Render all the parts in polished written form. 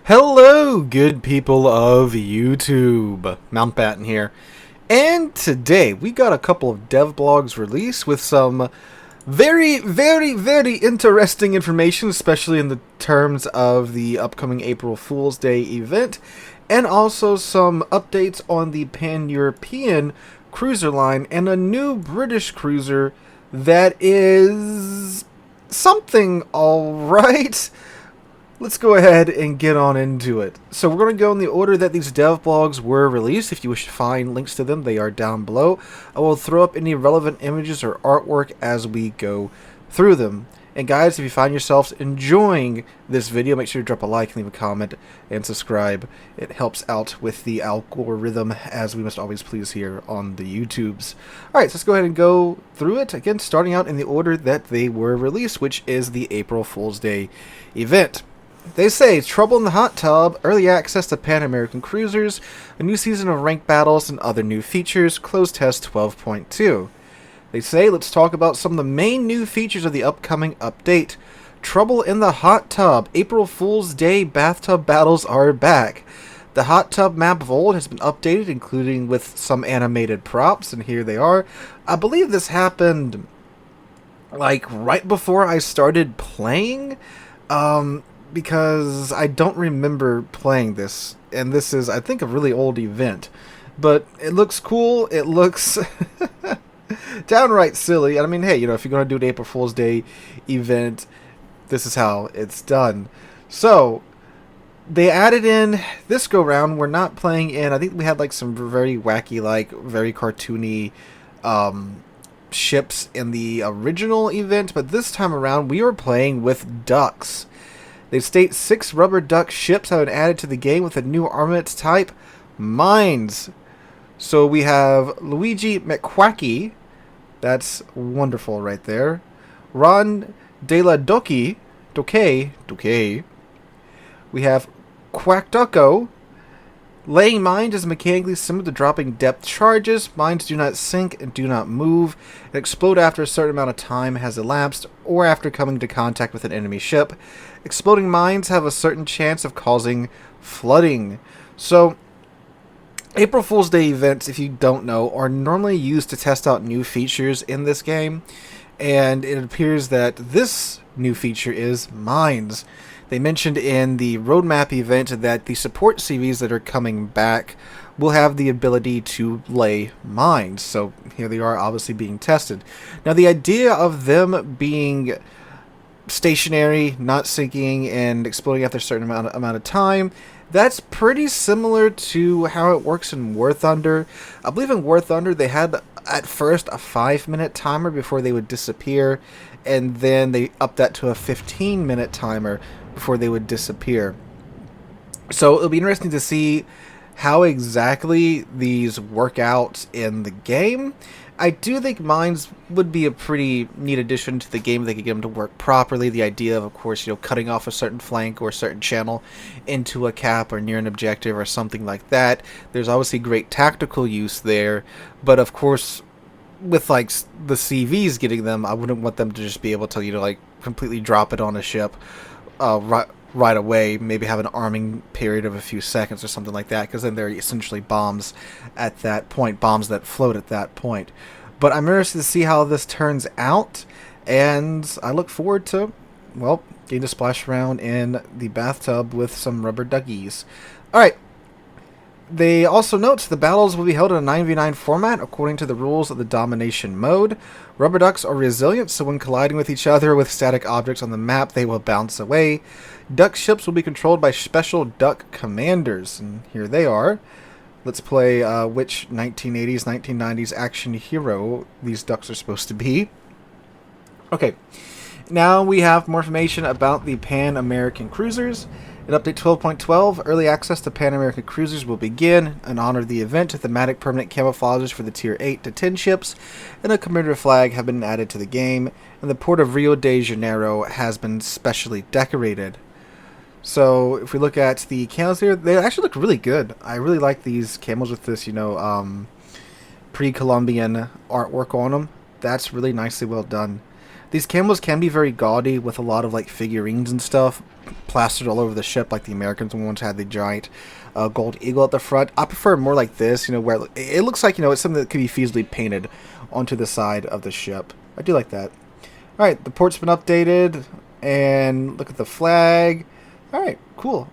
Hello, good people of YouTube. Mountbatten here. And today we got a couple of DevBlogs released with some very interesting information, especially in the terms of the upcoming April Fool's Day event, and also some updates on the Pan-European cruiser line and a new British cruiser that is something alright. Let's go ahead and get on into it. So we're going to go in the order that these dev blogs were released. If you wish to find links to them, they are down below. I will throw up any relevant images or artwork as we go through them. And guys, if you find yourselves enjoying this video, make sure to drop a like, leave a comment, and subscribe. It helps out with the algorithm, as we must always please here on the YouTubes. Alright, so let's go ahead and go through it. Again, starting out in the order that they were released, which is the April Fool's Day event. They say, Trouble in the Hot Tub, early access to Pan-American cruisers, a new season of ranked battles, and other new features, closed test 12.2. They say, let's talk about some of the main new features of the upcoming update. Trouble in the Hot Tub, April Fool's Day bathtub battles are back. The hot tub map of old has been updated, including with some animated props, and here they are. I believe this happened, like, right before I started playing, because I don't remember playing this, and this is, I think, a really old event. But it looks cool, it looks downright silly. I mean, hey, you know, if you're going to do an April Fool's Day event, this is how it's done. So, they added in, this go-round, we're not playing in, I think we had like some very wacky, like, very cartoony ships in the original event, but this time around we are playing with ducks. They state 6 rubber duck ships have been added to the game with a new armament type, mines. So we have Luigi McQuacky, that's wonderful right there. Ron de la Doke. We have Quackducko. Laying mines is mechanically similar to dropping depth charges. Mines do not sink and do not move, and explode after a certain amount of time has elapsed, or after coming into contact with an enemy ship. Exploding mines have a certain chance of causing flooding. So, April Fool's Day events, if you don't know, are normally used to test out new features in this game, and it appears that this new feature is mines. They mentioned in the roadmap event that the support CVs that are coming back will have the ability to lay mines. So here they are, obviously being tested. Now the idea of them being stationary, not sinking, and exploding after a certain amount of time, that's pretty similar to how it works in War Thunder. I believe in War Thunder they had at first a 5-minute timer before they would disappear, and then they upped that to a 15-minute timer before they would disappear. So it'll be interesting to see how exactly these work out in the game. I do think mines would be a pretty neat addition to the game if they could get them to work properly. The idea of course, you know, cutting off a certain flank or a certain channel into a cap or near an objective or something like that. There's obviously great tactical use there, but of course, with like the CVs getting them, I wouldn't want them to just be able to, you know, like completely drop it on a ship right away, maybe have an arming period of a few seconds or something like that, because then they're essentially bombs at that point, bombs that float at that point. But I'm interested to see how this turns out, and I look forward to, well, getting to splash around in the bathtub with some rubber duckies. Alright, they also note the battles will be held in a 9v9 format according to the rules of the domination mode. Rubber ducks are resilient, so when colliding with each other with static objects on the map, they will bounce away. Duck ships will be controlled by special duck commanders, and here they are. Let's play which 1980s, 1990s action hero these ducks are supposed to be. Okay, now we have more information about the Pan-American cruisers. In Update 12.12, early access to Pan-American cruisers will begin. In honor of the event, thematic permanent camouflages for the Tier 8 to 10 ships and a commemorative flag have been added to the game, and the port of Rio de Janeiro has been specially decorated. So, if we look at the camos here, they actually look really good. I really like these camos with this, you know, pre-Columbian artwork on them. That's really nicely well done. These camos can be very gaudy with a lot of like figurines and stuff plastered all over the ship, like the Americans ones had the giant gold eagle at the front. I prefer more like this, where it looks like, it's something that could be feasibly painted onto the side of the ship. I do like that. Alright, the port's been updated, and look at the flag. Alright, cool.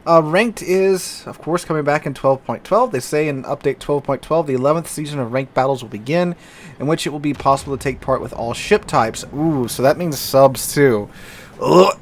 Ranked is, of course, coming back in 12.12. They say in update 12.12, the 11th season of ranked battles will begin, in which it will be possible to take part with all ship types. Ooh, so that means subs too. Ugh.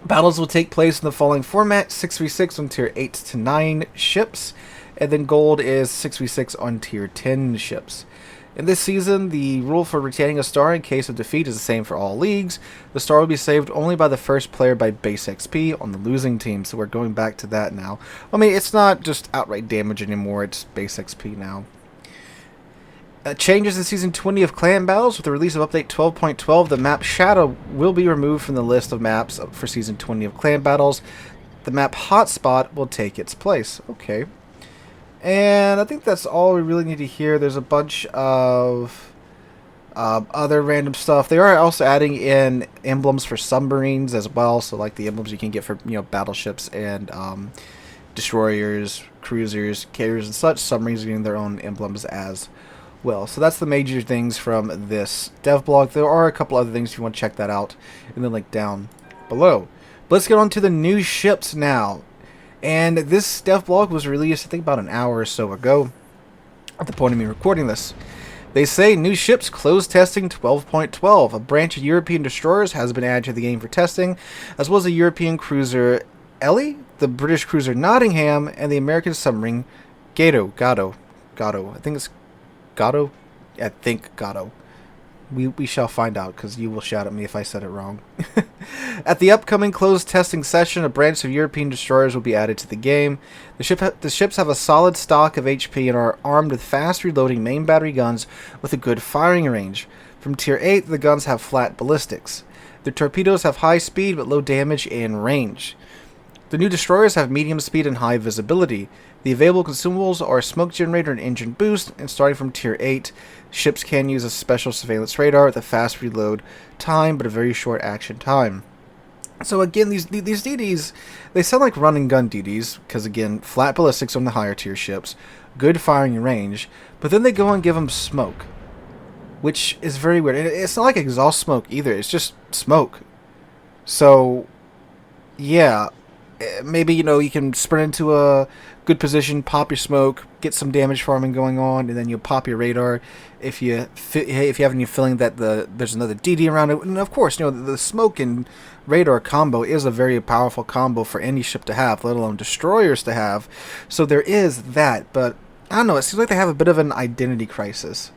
Battles will take place in the following format: 6v6 on tier 8 to 9 ships, and then gold is 6v6 on tier 10 ships. In this season, the rule for retaining a star in case of defeat is the same for all leagues. The star will be saved only by the first player by base XP on the losing team, so we're going back to that now. I mean, it's not just outright damage anymore, it's base XP now. Changes in Season 20 of Clan Battles. With the release of Update 12.12, the map Shadow will be removed from the list of maps for Season 20 of Clan Battles. The map Hotspot will take its place. Okay. And I think that's all we really need to hear. There's a bunch of other random stuff. They are also adding in emblems for submarines as well. So like the emblems you can get for battleships and destroyers, cruisers, carriers, and such. Submarines are getting their own emblems as well. So that's the major things from this DevBlog. There are a couple other things if you want to check that out in the link down below. But let's get on to the new ships now. And this DevBlog was released, I think, about an hour or so ago, at the point of me recording this. They say new ships closed testing 12.12. A branch of European destroyers has been added to the game for testing, as well as a European cruiser Ellis, the British cruiser Nottingham, and the American submarine Gato. I think it's Gato? I think Gato. We shall find out, because you will shout at me if I said it wrong. At the upcoming closed testing session, a branch of European destroyers will be added to the game. The ships have a solid stock of HP and are armed with fast reloading main battery guns with a good firing range. From tier 8, the guns have flat ballistics. Their torpedoes have high speed but low damage and range. The new destroyers have medium speed and high visibility. The available consumables are a smoke generator and engine boost, and starting from tier 8, ships can use a special surveillance radar with a fast reload time but a very short action time. So again, these DDs, they sound like run and gun DDs, because again, flat ballistics on the higher tier ships, good firing range, but then they go and give them smoke, which is very weird. And it's not like exhaust smoke either, it's just smoke. So, yeah, maybe, you can sprint into a good position, pop your smoke, get some damage farming going on, and then you'll pop your radar if you have any feeling that there's another DD around it. And of course, the smoke and radar combo is a very powerful combo for any ship to have, let alone destroyers to have. So there is that, but I don't know, it seems like they have a bit of an identity crisis.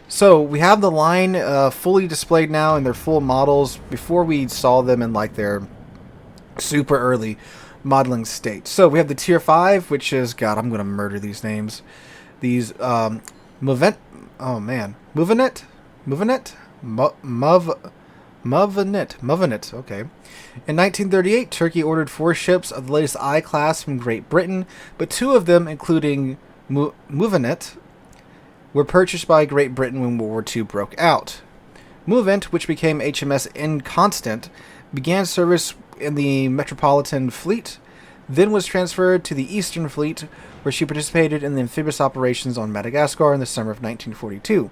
So we have the line fully displayed now in their full models. Before we saw them in like their super early modeling state. So we have the tier 5, which is, God, I'm going to murder these names. These, Movenet, okay. In 1938, Turkey ordered 4 ships of the latest I class from Great Britain, but 2 of them, including Movenet, were purchased by Great Britain when World War II broke out. Movent, which became HMS Inconstant, began service in the Metropolitan Fleet, then was transferred to the Eastern Fleet, where she participated in the amphibious operations on Madagascar in the summer of 1942.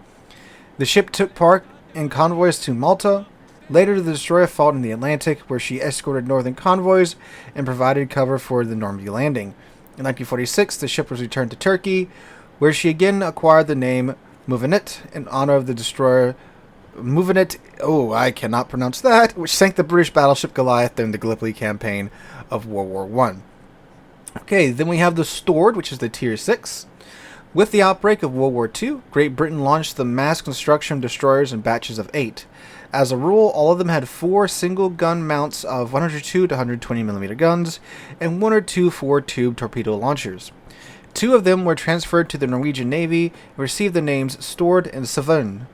The ship took part in convoys to Malta. Later, the destroyer fought in the Atlantic, where she escorted northern convoys and provided cover for the Normandy landing. In 1946, the ship was returned to Turkey, where she again acquired the name Movenet in honor of the destroyer Movenet, I cannot pronounce that, which sank the British battleship Goliath during the Gallipoli campaign of World War I. Okay, then we have the Stored, which is the tier 6. With the outbreak of World War II, Great Britain launched the mass construction of destroyers in batches of 8. As a rule, all of them had 4 single gun mounts of 102 to 120mm guns, and 1 or 2 4-tube torpedo launchers. 2 of them were transferred to the Norwegian Navy and received the names Stored and Savannah.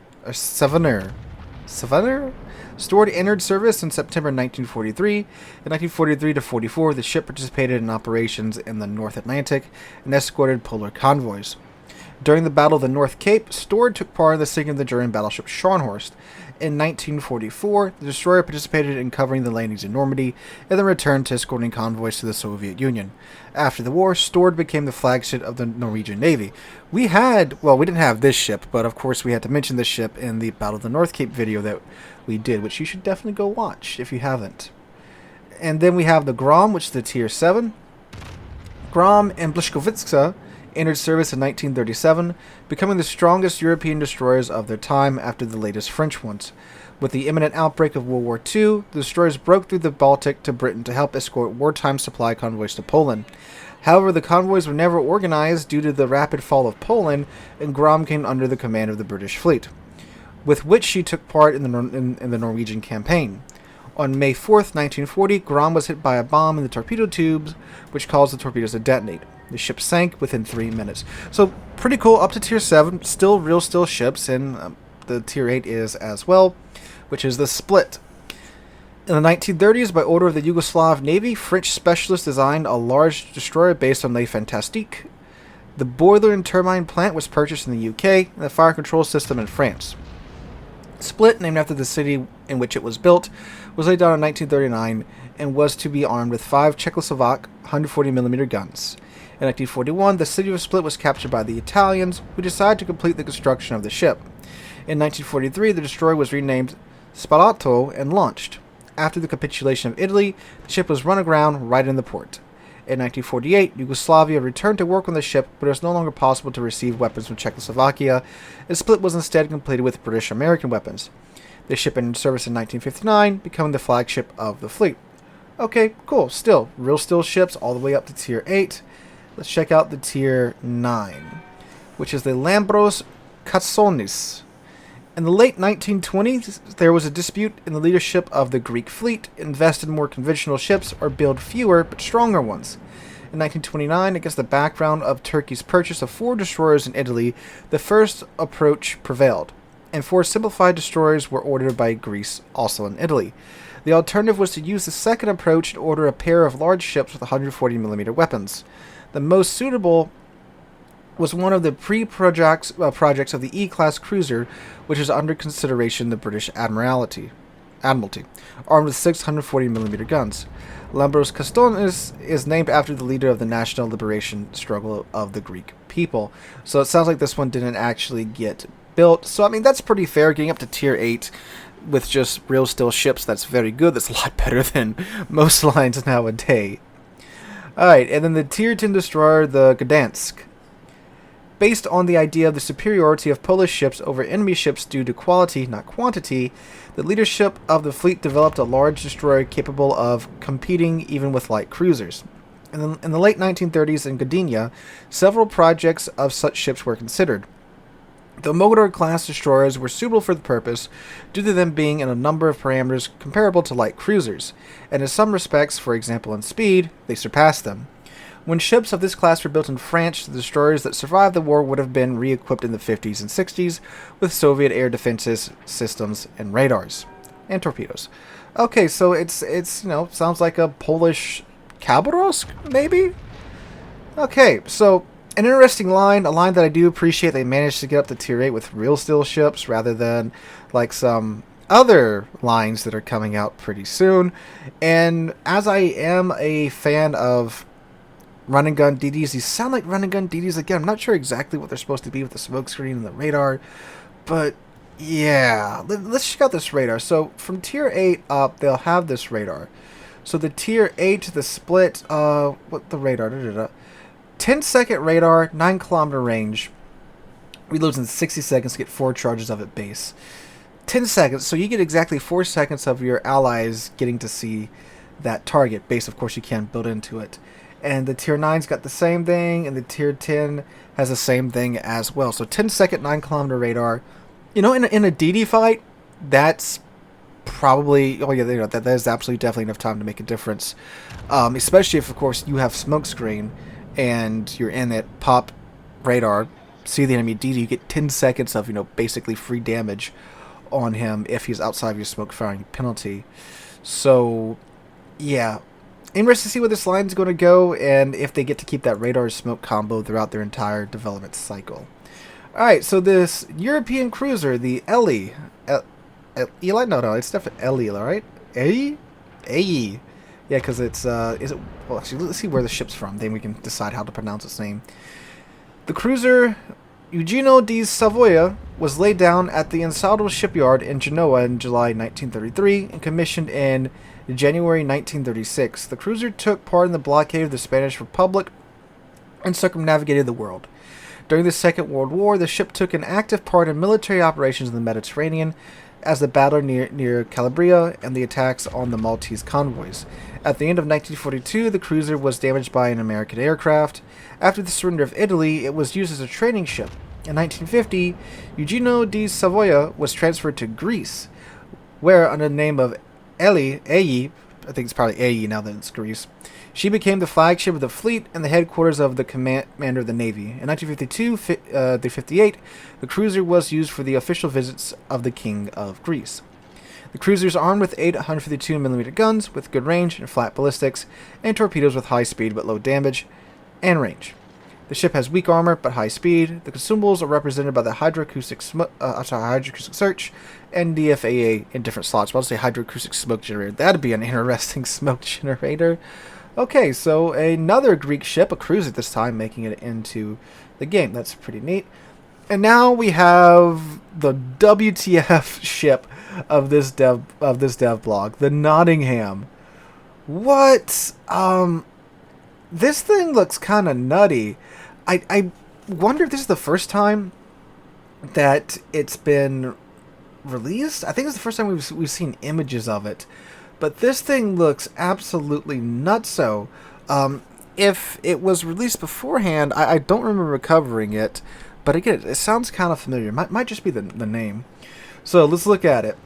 Stored entered service in September 1943. In 1943 to 44, the ship participated in operations in the North Atlantic and escorted polar convoys. During the Battle of the North Cape, Stord took part in the sinking of the German battleship Scharnhorst. In 1944, the destroyer participated in covering the landings in Normandy and then returned to escorting convoys to the Soviet Union. After the war, Stord became the flagship of the Norwegian Navy. We didn't have this ship, but of course we had to mention this ship in the Battle of the North Cape video that we did, which you should definitely go watch if you haven't. And then we have the Grom, which is the Tier 7. Grom and Bliskovitsa entered service in 1937, becoming the strongest European destroyers of their time after the latest French ones. With the imminent outbreak of World War II, the destroyers broke through the Baltic to Britain to help escort wartime supply convoys to Poland. However, the convoys were never organized due to the rapid fall of Poland, and Grom came under the command of the British fleet, with which she took part in the Norwegian campaign. On May 4th, 1940, Grom was hit by a bomb in the torpedo tubes, which caused the torpedoes to detonate. The ship sank within 3 minutes. So, pretty cool, up to Tier 7, still real ships, and the Tier 8 is as well, which is the Split. In the 1930s, by order of the Yugoslav Navy, French specialists designed a large destroyer based on Le Fantastique. The boiler and turbine plant was purchased in the UK, and the fire control system in France. Split, named after the city in which it was built, was laid down in 1939 and was to be armed with 5 Czechoslovak 140mm guns. In 1941, the city of Split was captured by the Italians, who decided to complete the construction of the ship. In 1943, the destroyer was renamed Spalato and launched. After the capitulation of Italy, the ship was run aground right in the port. In 1948, Yugoslavia returned to work on the ship, but it was no longer possible to receive weapons from Czechoslovakia, and Split was instead completed with British-American weapons. The ship entered service in 1959, becoming the flagship of the fleet. Okay, cool. Still, real ships all the way up to Tier 8. Let's check out the Tier 9, which is the Lambros Katsonis. In the late 1920s, there was a dispute in the leadership of the Greek fleet: invest in more conventional ships or build fewer but stronger ones. In 1929, against the background of Turkey's purchase of 4 destroyers in Italy, the first approach prevailed, and 4 simplified destroyers were ordered by Greece, also in Italy. The alternative was to use the second approach to order a pair of large ships with 140mm weapons. The most suitable was one of the projects of the E-class cruiser, which is under consideration the British Admiralty, armed with 640mm guns. Lambros Katsonis is named after the leader of the national liberation struggle of the Greek people. So it sounds like this one didn't actually get built. So, I mean, that's pretty fair. Getting up to Tier 8 with just real ships, that's very good. That's a lot better than most lines nowadays. Alright, and then the Tier 10 destroyer, the Gdansk. Based on the idea of the superiority of Polish ships over enemy ships due to quality, not quantity, the leadership of the fleet developed a large destroyer capable of competing even with light cruisers. In the late 1930s in Gdynia, several projects of such ships were considered. The Motor-class destroyers were suitable for the purpose due to them being in a number of parameters comparable to light cruisers, and in some respects, for example in speed, they surpassed them. When ships of this class were built in France, the destroyers that survived the war would have been re-equipped in the 50s and 60s with Soviet air defenses, systems, and radars. And torpedoes. Okay, so it's sounds like a Polish Khabarovsk, maybe? Okay, so an interesting line, a line that I do appreciate. They managed to get up to Tier 8 with real ships rather than like some other lines that are coming out pretty soon. And as I am a fan of run and gun DDs, these sound like run and gun DDs again. I'm not sure exactly what they're supposed to be with the smoke screen and the radar, but yeah, let's check out this radar. So from Tier 8 up, they'll have this radar. So the Tier 8, the Split, what the radar? 10-second radar, 9-kilometer range. Reloads in 60 seconds to get 4 charges of at base. 10 seconds, so you get exactly 4 seconds of your allies getting to see that target. Base, of course, you can build into it. And the Tier 9's got the same thing, and the Tier 10 has the same thing as well. So 10-second, 9-kilometer radar. You know, in a DD fight, that's probably, that is absolutely definitely enough time to make a difference. Especially if, of course, you have smokescreen and you're in it, pop radar, see the enemy DD, you get 10 seconds of, basically free damage on him if he's outside of your smoke firing penalty. So, yeah. Interesting to see where this line's going to go and if they get to keep that radar smoke combo throughout their entire development cycle. Alright, so this European cruiser, the Ellie. Eli? No, it's definitely Ellie, right? Ellie? Ellie. Yeah, because it's, is it, well, actually, let's see where the ship's from, then we can decide how to pronounce its name. The cruiser Eugenio di Savoia was laid down at the Ansaldo shipyard in Genoa in July 1933 and commissioned in January 1936. The cruiser took part in the blockade of the Spanish Republic and circumnavigated the world. During the Second World War, the ship took an active part in military operations in the Mediterranean, as the battle near Calabria and the attacks on the Maltese convoys. At the end of 1942, the cruiser was damaged by an American aircraft. After the surrender of Italy, it was used as a training ship. In 1950, Eugenio di Savoia was transferred to Greece, where, under the name of Ellie, I think it's probably Ellie now that it's Greece, she became the flagship of the fleet and the headquarters of the commander of the Navy. In 1952-58, the cruiser was used for the official visits of the King of Greece. The cruiser is armed with 8 152mm guns with good range and flat ballistics, and torpedoes with high speed but low damage and range. The ship has weak armor but high speed. The consumables are represented by the hydroacoustic search and DFAA in different slots. Well, I'll say hydroacoustic smoke generator. That'd be an interesting smoke generator. Okay, so another Greek ship, a cruiser this time, making it into the game. That's pretty neat. And now we have the WTF ship of this DevBlog, the Nottingham. What? This thing looks kind of nutty. I wonder if this is the first time that it's been released. I think it's the first time we've seen images of it. But this thing looks absolutely nutso. If it was released beforehand, I don't remember covering it. But again, it sounds kind of familiar. Might just be the name. So let's look at it.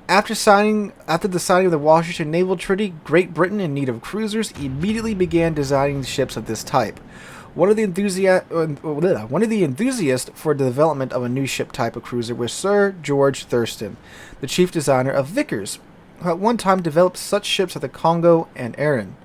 After the signing of the Washington Naval Treaty, Great Britain, in need of cruisers, immediately began designing ships of this type. One of the enthusiasts for the development of a new ship type of cruiser was Sir George Thurston, the chief designer of Vickers, who at one time developed such ships at the Congo and Erin.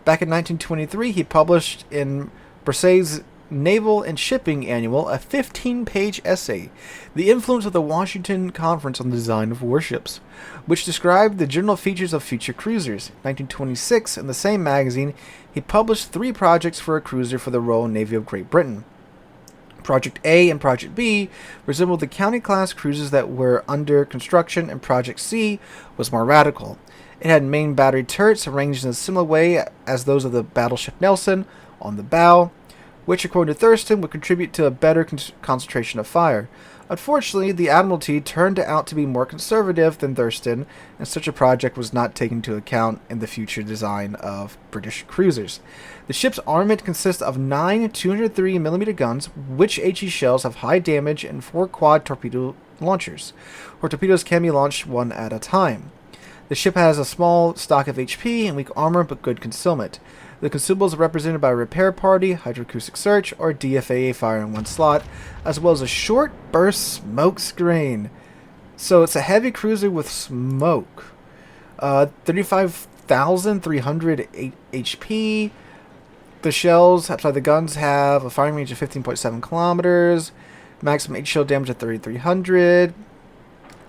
Back in 1923, he published in Brassey's Naval and Shipping Annual a 15-page essay, The Influence of the Washington Conference on the Design of Warships, which described the general features of future cruisers. In 1926, in the same magazine, he published 3 projects for a cruiser for the Royal Navy of Great Britain. Project A and Project B resembled the County-class cruisers that were under construction, and Project C was more radical. It had main battery turrets arranged in a similar way as those of the battleship Nelson on the bow, which, according to Thurston, would contribute to a better concentration of fire. Unfortunately, the Admiralty turned out to be more conservative than Thurston, and such a project was not taken into account in the future design of British cruisers. The ship's armament consists of 9 203mm guns, which HE shells have high damage, and 4 quad torpedo launchers, where torpedoes can be launched one at a time. The ship has a small stock of HP and weak armor, but good concealment. The consumables are represented by a repair party, hydroacoustic search, or DFAA fire in one slot, as well as a short burst smoke screen. So it's a heavy cruiser with smoke. 35,300 HP. The shells outside the guns have a firing range of 15.7 kilometers. Maximum H shell damage of 3,300.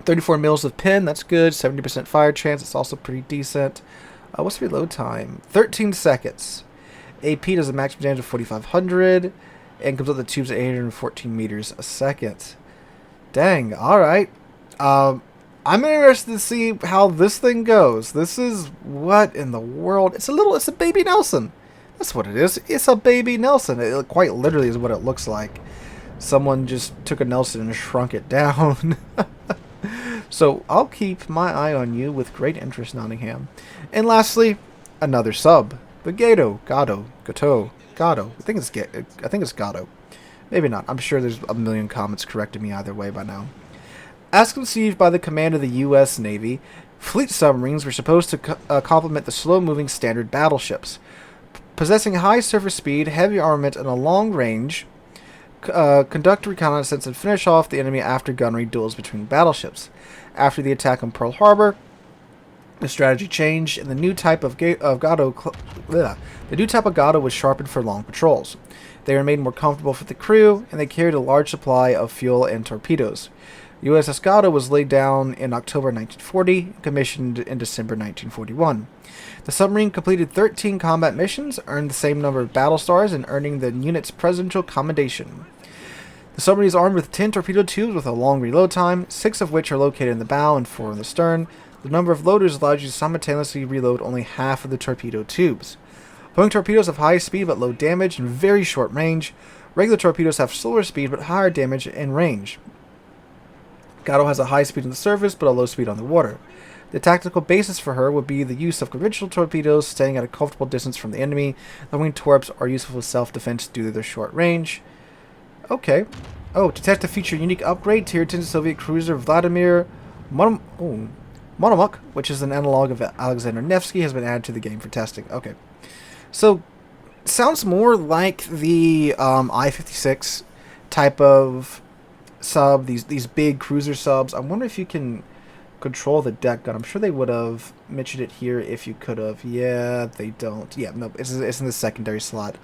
34 mils of pin, that's good. 70% fire chance, it's also pretty decent. What's the reload time? 13 seconds. AP does a maximum damage of 4,500 and comes up the tubes at 814 meters a second. Dang, alright. I'm interested to see how this thing goes. This is what in the world? It's a baby Nelson. That's what it is. It's a baby Nelson. It quite literally is what it looks like. Someone just took a Nelson and shrunk it down. So I'll keep my eye on you with great interest, Nottingham. And lastly, another sub, the Gato. I think it's Gato. Maybe not. I'm sure there's a million comments correcting me either way by now. As conceived by the command of the U.S. Navy, fleet submarines were supposed to complement the slow-moving standard battleships. Possessing high surface speed, heavy armament, and a long range, conduct reconnaissance and finish off the enemy after gunnery duels between battleships. After the attack on Pearl Harbor, the strategy changed, and the new type of Gato was sharpened for long patrols. They were made more comfortable for the crew, and they carried a large supply of fuel and torpedoes. USS Gato was laid down in October 1940 and commissioned in December 1941. The submarine completed 13 combat missions, earned the same number of battle stars, and earning the unit's presidential commendation. The submarine is armed with 10 torpedo tubes with a long reload time, 6 of which are located in the bow and 4 in the stern. The number of loaders allows you to simultaneously reload only half of the torpedo tubes. Boeing torpedoes have high speed but low damage and very short range. Regular torpedoes have slower speed but higher damage and range. Gato has a high speed on the surface but a low speed on the water. The tactical basis for her would be the use of conventional torpedoes staying at a comfortable distance from the enemy. The winged torps are useful for self-defense due to their short range. Okay. Oh, detect a feature unique upgrade. Tier 10 Soviet cruiser Vladimir Monomuk, which is an analog of Alexander Nevsky, has been added to the game for testing. Okay. So, sounds more like the I-56 type of sub, these big cruiser subs. I wonder if you can control the deck gun. I'm sure they would have mentioned it here if you could have. Yeah, they don't. Yeah, no, it's in the secondary slot,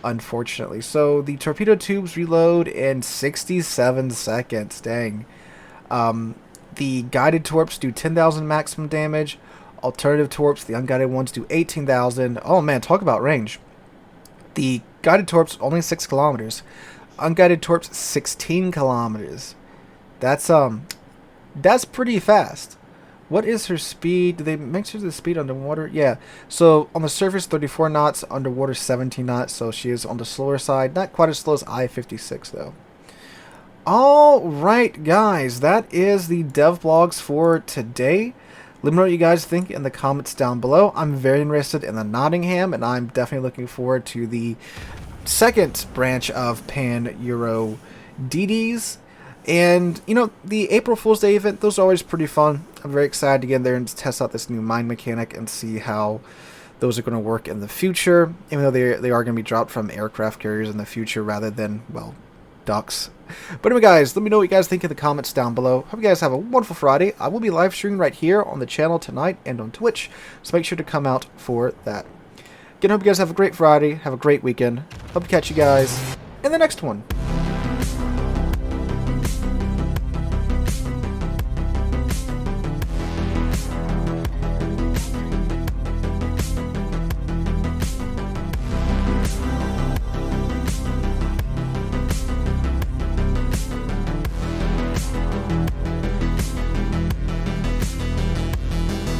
unfortunately. So the torpedo tubes reload in 67 seconds. Dang. The guided torps do 10,000 maximum damage. Alternative torps, the unguided ones, do 18,000. Oh man, talk about range. The guided torps only 6 kilometers. Unguided torps 16 kilometers. That's pretty fast. What is her speed? Do they make sure the speed underwater? Yeah. So on the surface 34 knots, underwater 17 knots. So she is on the slower side. Not quite as slow as I-56 though. Alright guys, that is the DevBlogs for today. Let me know what you guys think in the comments down below. I'm very interested in the Nottingham, and I'm definitely looking forward to the second branch of Pan-Euro DDs. And, you know, the April Fool's Day event, those are always pretty fun. I'm very excited to get in there and test out this new mine mechanic and see how those are going to work in the future, even though they are going to be dropped from aircraft carriers in the future rather than, well, ducks. But anyway, guys, let me know what you guys think in the comments down below. Hope you guys have a wonderful Friday. I will be live streaming right here on the channel tonight and on Twitch, so make sure to come out for that. Again, hope you guys have a great Friday, have a great weekend. Hope to catch you guys in the next one.